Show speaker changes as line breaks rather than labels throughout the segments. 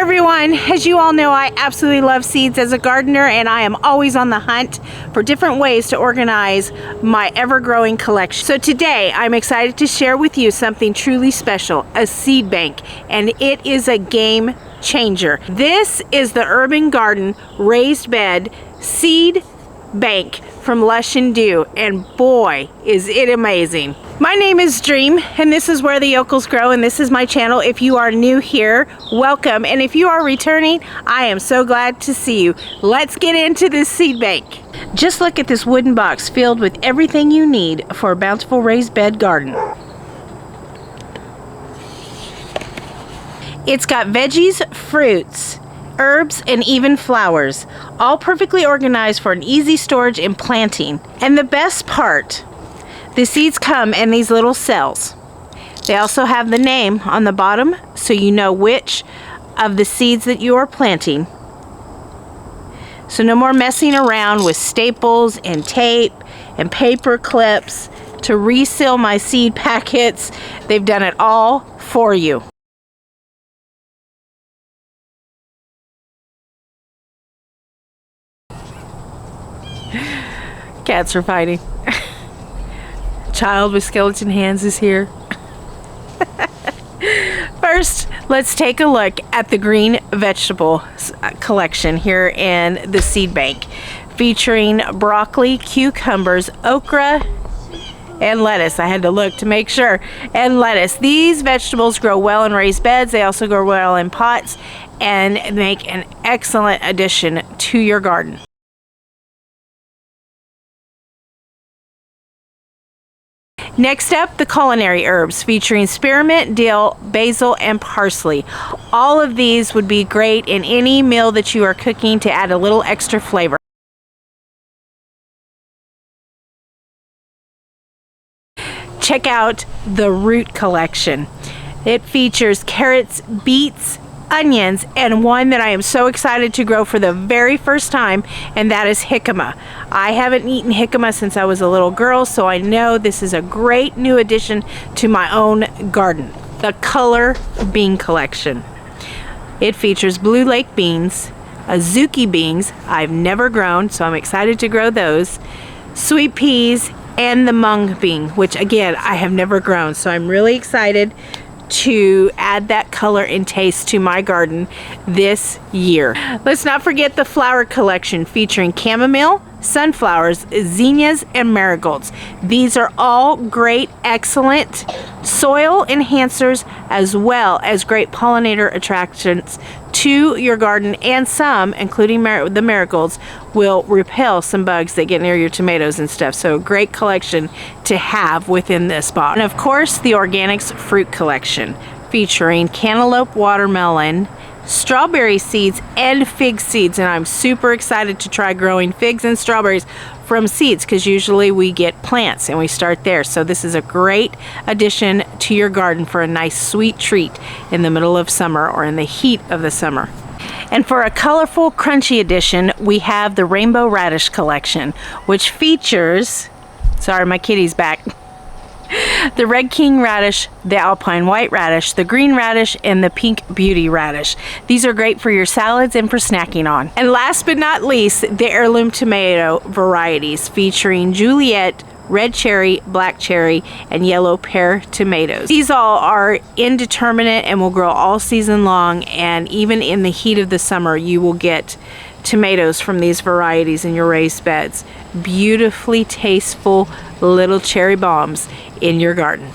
everyone. As you all know, I absolutely love seeds as a gardener, and I am always on the hunt for different ways to organize my ever-growing collection. So today I'm excited to share with you something truly special, a seed bank, and it is a game changer. This is the Urban Garden Raised Bed Seed Bank from Lushanddew, and boy is it amazing. My name is Dream, and this is where the yokels grow, and this is my channel. If you are new here, welcome, and if you are returning, I am so glad to see you. Let's get into this seed bank. Just look at this wooden box filled with everything you need for a bountiful raised bed garden. It's got veggies, fruits, herbs, and even flowers, all perfectly organized for an easy storage and planting. And the best part, the seeds come in these little cells. They also have the name on the bottom so you know which of the seeds that you are planting. So no more messing around with staples and tape and paper clips to reseal my seed packets. They've done it all for you. Cats are fighting. Child with skeleton hands is here. First, let's take a look at the green vegetable collection here in the seed bank, featuring broccoli, cucumbers, okra, and lettuce. I had to look to make sure. And lettuce. These vegetables grow well in raised beds. They also grow well in pots and make an excellent addition to your garden. Next up, the culinary herbs, featuring spearmint, dill, basil, and parsley. All of these would be great in any meal that you are cooking to add a little extra flavor. Check out the root collection. It features carrots, beets, onions, and one that I am so excited to grow for the very first time, and that is jicama. I haven't eaten jicama since I was a little girl, so I know this is a great new addition to my own garden. The color bean collection. It features blue lake beans, azuki beans I've never grown, so I'm excited to grow those, sweet peas, and the mung bean, which again I have never grown, so I'm really excited to add that color and taste to my garden this year. Let's not forget the flower collection, featuring chamomile, sunflowers, zinnias, and marigolds. These are all great, excellent soil enhancers, as well as great pollinator attractions to your garden, and some, including the marigolds, will repel some bugs that get near your tomatoes and stuff. So great collection to have within this box. And of course, the organics fruit collection, featuring cantaloupe, watermelon, strawberry seeds, and fig seeds. And I'm super excited to try growing figs and strawberries from seeds, because usually we get plants and we start there. So this is a great addition to your garden for a nice sweet treat in the middle of summer or in the heat of the summer. And for a colorful, crunchy addition, we have the rainbow radish collection, which features, sorry, my kitty's back, the red king radish, the alpine white radish, the green radish, and the pink beauty radish. These are great for your salads and for snacking on. And last but not least, the heirloom tomato varieties, featuring Juliet, red cherry, black cherry, and yellow pear tomatoes. These all are indeterminate and will grow all season long, and even in the heat of the summer you will get tomatoes from these varieties in your raised beds. Beautifully tasteful little cherry bombs in your garden.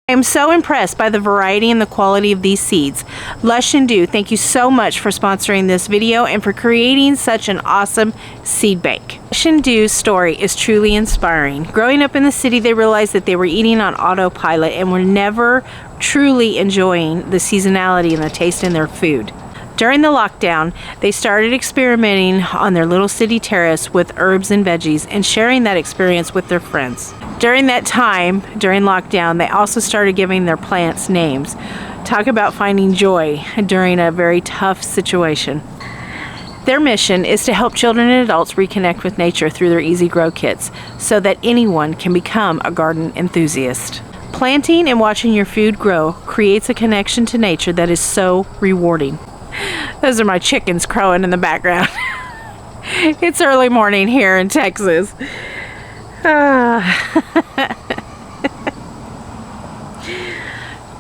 I am so impressed by the variety and the quality of these seeds. Lushanddew, thank you so much for sponsoring this video and for creating such an awesome seed bank. Lushandew's story is truly inspiring. Growing up in the city, they realized that they were eating on autopilot and were never truly enjoying the seasonality and the taste in their food. During the lockdown, they started experimenting on their little city terrace with herbs and veggies and sharing that experience with their friends. During that time, during lockdown, they also started giving their plants names. Talk about finding joy during a very tough situation. Their mission is to help children and adults reconnect with nature through their easy grow kits so that anyone can become a garden enthusiast. Planting and watching your food grow creates a connection to nature that is so rewarding. Those are my chickens crowing in the background. It's early morning here in Texas.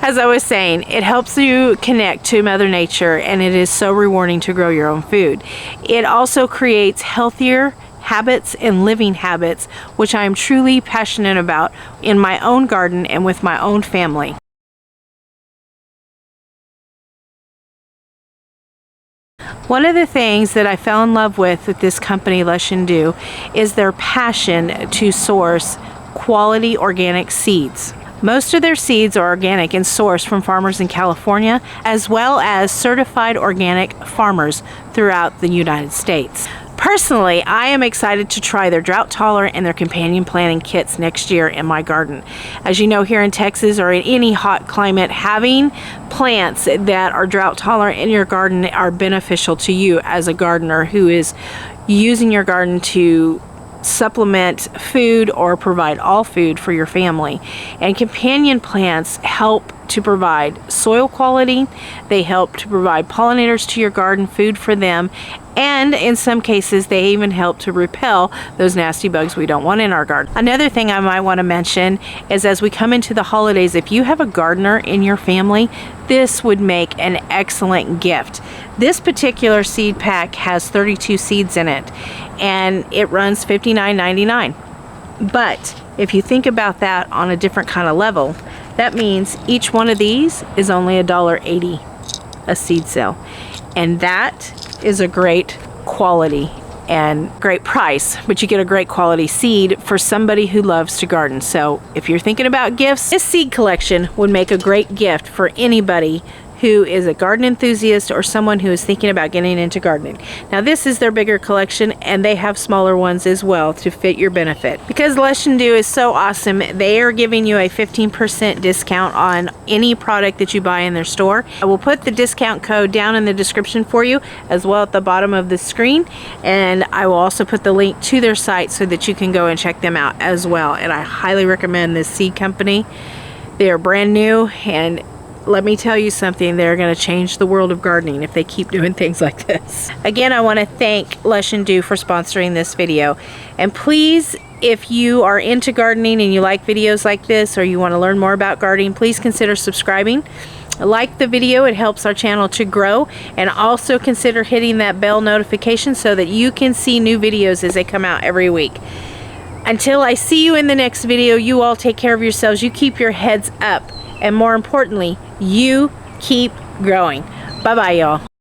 As I was saying, it helps you connect to Mother Nature, and it is so rewarding to grow your own food. It also creates healthier habits and living habits, which I am truly passionate about in my own garden and with my own family. One of the things that I fell in love with this company, lushanddew, is their passion to source quality organic seeds. Most of their seeds are organic and sourced from farmers in California, as well as certified organic farmers throughout the United States. Personally, I am excited to try their drought tolerant and their companion planting kits next year in my garden. As you know, here in Texas or in any hot climate, having plants that are drought tolerant in your garden are beneficial to you as a gardener who is using your garden to supplement food or provide all food for your family. And companion plants help to provide soil quality. They help to provide pollinators to your garden, food for them, and in some cases they even help to repel those nasty bugs we don't want in our garden. Another thing I might want to mention is, as we come into the holidays, if you have a gardener in your family, this would make an excellent gift. This particular seed pack has 32 seeds in it, and it runs $59.99. But if you think about that on a different kind of level, that means each one of these is only $1.80 a seed sale, and that is a great quality and great price, but you get a great quality seed for somebody who loves to garden. So if you're thinking about gifts, this seed collection would make a great gift for anybody who is a garden enthusiast or someone who is thinking about getting into gardening. Now, this is their bigger collection, and they have smaller ones as well to fit your benefit. Because lushanddew is so awesome, they are giving you a 15% discount on any product that you buy in their store. I will put the discount code down in the description for you, as well at the bottom of the screen, and I will also put the link to their site so that you can go and check them out as well. And I highly recommend this seed company. They are brand new, and let me tell you something, they're going to change the world of gardening if they keep doing things like this. Again, I want to thank lushanddew for sponsoring this video. And please, if you are into gardening and you like videos like this, or you want to learn more about gardening, please consider subscribing. Like the video, it helps our channel to grow, and also consider hitting that bell notification so that you can see new videos as they come out every week. Until I see you in the next video, you all take care of yourselves, you keep your heads up, and more importantly, you keep growing. Bye-bye, y'all.